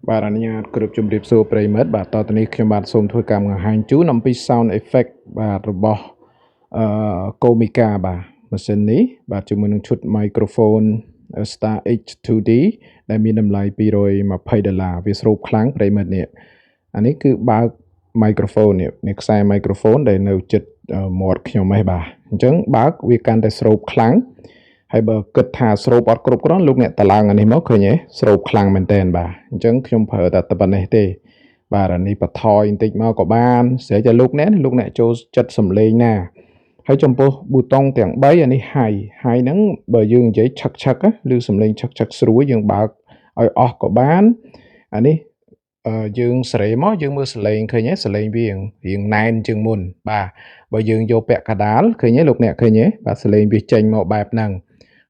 បាទអនុញ្ញាតគ្រប់ជម្រាបសួរប្រិយមិត្តបាទតទៅនេះខ្ញុំបាទសូមធ្វើកម្មបង្ហាញជូនអំពី sound effect បាទរបស់Comica បាទម៉ាស៊ីននេះបាទជាមួយនឹងឈុត microphone Star H2D ដែលមានតម្លៃ$220វាស្រូបខ្លាំងប្រិយមិត្តនេះអានេះគឺបើក microphone នេះខ្សែ microphone ដែលនៅជិតមាត់ខ្ញុំឯងបាទអញ្ចឹងបើកវាកាន់តែស្រូបខ្លាំងហើយបើគិតថាស្រូបអត់គ្រប់គ្រាន់លោកអ្នកតឡើងអានេះមកឃើញទេស្រូបខ្លាំងមែនតើបាទអញ្ចឹងខ្ញុំប្រើតែប៉ុណ្ណេះទេបាទអានេះបន្ថយបន្តិចមកក៏បានស្រេចតែលោកអ្នកចូលចិត្តសំឡេងណាហើយចំពោះប៊ូតុងទាំង3អានេះ high ហ្នឹងបើយើងនិយាយឆឹកឬសំឡេងឆឹកស្រួយយើងបើកឲ្យអស់ក៏បានអានេះយើងសេរីមកយើងមើលសលេងឃើញទេសលេងវារៀងណែនជាងមុនបាទបើយើងយកពាក់កដាលឃើញទេលោកអ្នកឃើញទេបាទសលេងវាចេញមកបែបហ្នឹង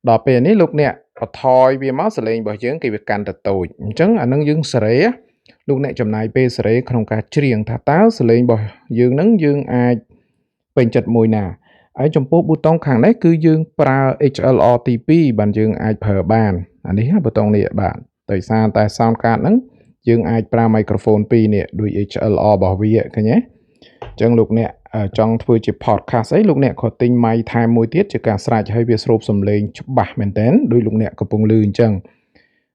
ដល់ពេលនេះលោកអ្នកបន្ថយវាមកសលេងរបស់យើងគេវាកាន់តែតូចអញ្ចឹងអានឹងយើងសេរីលោកអ្នកចំណាយពេលសេរីក្នុងការច្រៀងថាតើសលេងរបស់យើងនឹងយើងអាចពេញចិត្តមួយណាហើយចំពោះប៊ូតុងខាងនេះគឺយើងប្រើ HLR ទី2បានយើងអាចប្រើបានអានេះប៊ូតុងនេះបាទដោយសារតែ sound card ហ្នឹងយើងអាចប្រើ microphone 2នេះដោយ HLR របស់វាឃើញទេអញ្ចឹងលោកអ្នកចង់ធ្វើជា podcast អីលោកអ្នកក៏ទិញ mic ថែមមួយទៀតជាការស្រេចហើយវាស្រូបសំឡេងច្បាស់មែនតើដោយលោកអ្នកកំពុងឮអញ្ចឹង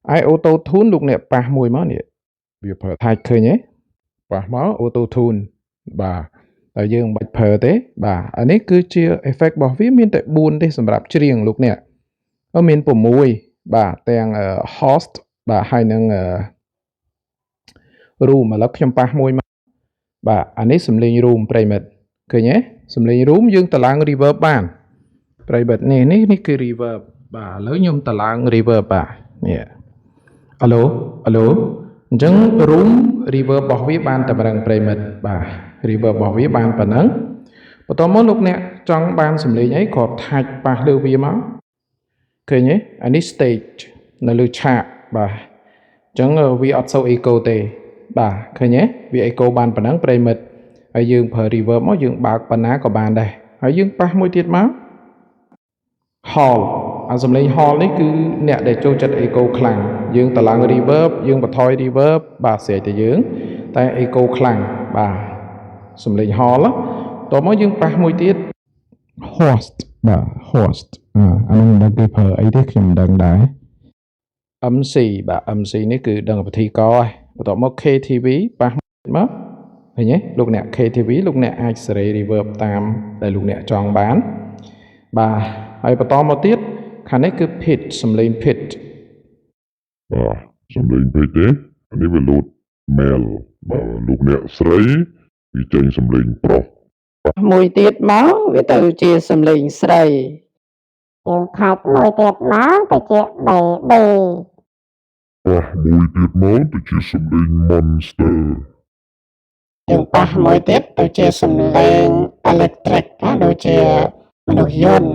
ហើយ auto tune លោកអ្នកប៉ះមួយមកនេះវាប្រើថាច់ឃើញទេប៉ះមក auto tune បាទតែយើងមិនបាច់ប្រើទេបាទអានេះគឺជា effect របស់វាមានតែ4ទេសម្រាប់ច្រៀងលោកអ្នកមាន6បាទទាំង host បាទហើយនឹងroom ឥឡូវខ្ញុំប៉ះមួយមកបាទអានេះសំឡេង room ប្រិមិត្តឃើញទេសំឡេង room យើងតឡើង reverb បានប្រិមិត្តនេះគឺ reverb បាទឥឡូវខ្ញុំតឡើង reverb បាទនេះអាឡូអញ្ចឹង room reverb របស់វាបានតែប៉ុណ្្នឹងប្រិមិត្តបាទ reverb របស់វាបានប៉ុណ្ណឹងបន្តមកលោកអ្នកចង់បានសំឡេងអីក៏ថាច់ប៉ះលើវាមកឃើញទេអានេះ stage នៅលើឆាកបាទអញ្ចឹងវាអត់សូវ echo ទេបាទឃើញទេវា echo បានប៉ុណ្ណឹងប្រិមិត្តហើយយើងប្រើ reverb មកយើងបើកប៉ុណ្ណាក៏បានដែរហើយយើងប៉ះមួយទៀតមក hall អាសំឡេង hall នេះគឺអ្នកដែលចូលចិត្ត echo ខ្លាំងយើងតឡើង reverb យើងបន្ថយ reverb បាទស្រេចតែយើងតែ echo ខ្លាំងបាទសំឡេង hall តមកយើងប៉ះមួយទៀត host បាទ host អានោះមិនដឹងគេប្រើអីទេខ្ញុំមិនដឹងដែរ MC បាទ MC នេះគឺដឹងពិធីករហើយបន្ទាប់មក KTV ប៉ះមកឃើញទេលោកអ្នក KTV លោកអ្នកអាចសេរី reverb តាមដែលលោកអ្នកចង់បានបាទហើយបន្តមកទៀតខាងនេះគឺ pitch សំឡេង pitch បាទសំឡេង pitch ទេអានេះវាលោត male បើលោកអ្នកស្រីវាចេញសំឡេងប្រុសមួយទៀតមកវាទៅជាសំឡេងស្រីយើងខាត់មួយទៀតមកទៅជា baby មួយទៀតមកទៅជាសំឡេង monster យើងប៉ះមួយទៀតទៅជាសំឡេង electric ដូចជាមនុស្សយន្ត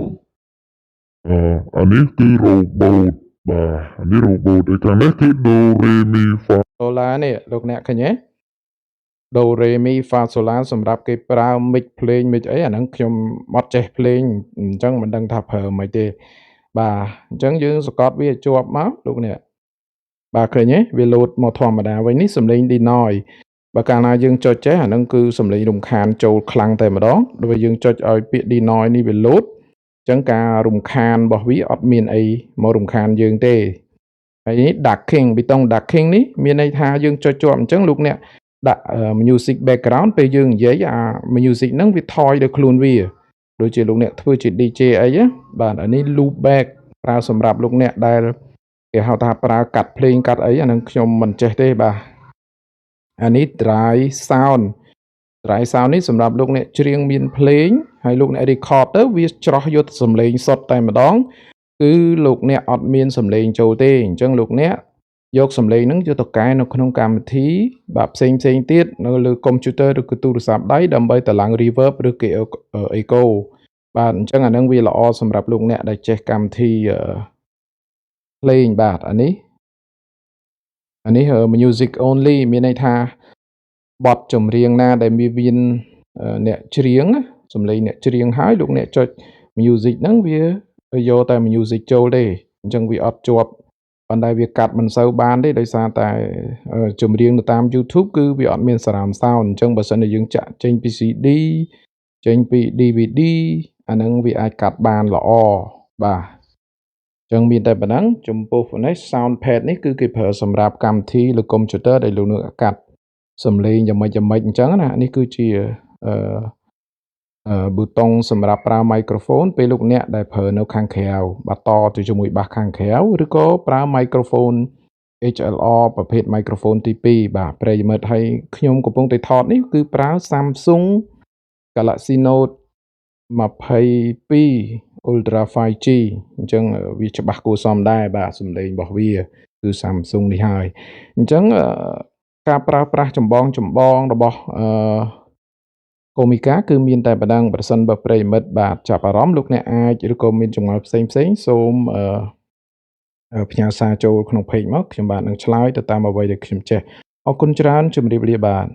អានេះគឺ robot បាទអានេះ robot ឯខាងនេះគឺ do re mi fa sola នេះលោកអ្នកឃើញទេ do re mi fa sola សម្រាប់គេប្រើ mic ភ្លេង mic អីអាហ្នឹងខ្ញុំអត់ចេះភ្លេងអញ្ចឹងមិនដឹងថាប្រើមិនទេបាទអញ្ចឹងយើងសកត់វាជាប់មកលោកអ្នកបាទឃើញទេវាលោតមកធម្មតាវិញនេះសំឡេង denoy បើកាលណាយើងចុចចេះអាហ្នឹងគឺសំឡេងរំខានចូលខ្លាំងតែម្ដងដល់យើងចុចឲ្យពាក្យ denoy នេះវាលោតអញ្ចឹងការរំខានរបស់វាអត់មានអីមករំខានយើងទេហើយនេះ ducking ប៊ីតុង ducking នេះមានន័យថាយើងចុចជាប់អញ្ចឹងលោកអ្នកដាក់ music background ពេលយើងនិយាយអា music ហ្នឹងវាថយដោយខ្លួនវាដូចជាលោកអ្នកធ្វើជា DJ អីបាទអានេះ loop back ប្រើសម្រាប់លោកអ្នកដែលគេហៅថាប្រើកាត់ភ្លេងកាត់អីអាហ្នឹងខ្ញុំមិនចេះទេបាទអានេះ dry sound នេះសម្រាប់លោកអ្នកច្រៀងមានភ្លេងហើយលោកអ្នក record ទៅវាច្រោះយកសំឡេងសុទ្ធតែម្ដងគឺលោកអ្នកអត់មានសំឡេងចូលទេអញ្ចឹងលោកអ្នកយកសំឡេងហ្នឹងយកទៅកែនៅក្នុងកម្មវិធីបាទផ្សេងទៀតនៅលើ computer ឬក៏ទូរស័ព្ទដៃដើម្បីតឡើង reverb ឬក៏ echo បាទអញ្ចឹងអាហ្នឹងវាល្អសម្រាប់លោកអ្នកដែលចេះកម្មវិធីភ្លេងបាទអានេះ music only មានន័យថាបទចម្រៀងណាដែលមានអ្នកច្រៀងសំឡេងអ្នកច្រៀងហើយលោកអ្នកចុច music ហ្នឹងវាយកតែ music ចូលទេអញ្ចឹងវាអត់ជាប់ ប៉ុន្តែវាកាត់មិនសូវបានទេដោយសារតែចម្រៀងនៅតាម YouTube គឺវាអត់មាន surround sound អញ្ចឹងបើសិនជាយើងចាក់ចេញពី CD ចេញពី DVD អាហ្នឹងវាអាចកាត់បានល្អបាទអញ្ចឹងមានតែប៉ុណ្ណឹងចំពោះនេះ Soundpad នេះគឺគេប្រើសម្រាប់កម្មវិធីលើកុំព្យូទ័រដែលលោកអ្នកកាត់សំឡេងយ៉ាងម៉េចអញ្ចឹងណានេះគឺជាប៊ូតុងសម្រាប់ប្រើ microphone ពេលលោកអ្នកដែលប្រើនៅខាងក្រៅបាទតទៅជាមួយបាសខាងក្រៅឬក៏ប្រើ microphone XLR ប្រភេទ microphone ទី2បាទប្រិយមិត្តហើយខ្ញុំកំពុងតែថតនេះគឺប្រើ Samsung Galaxy Note 22 Ultra 5G អញ្ចឹងវាច្បាស់គួរសមដែរបាទសំឡេងរបស់វាគឺ Samsung នេះហើយអញ្ចឹងការប្រើប្រាស់ចម្បងរបស់Comica គឺមានតែប៉ុណ្ណឹងប្រសិនបើប្រិយមិត្តបាទចាប់អារម្មណ៍លោកអ្នកអាចឬក៏មានចម្ងល់ផ្សេងសូមផ្ញើសារចូលក្នុង page មកខ្ញុំបាទនឹងឆ្លើយទៅតាមអ្វីដែលខ្ញុំចេះអរគុណច្រើនជម្រាបលាបាទ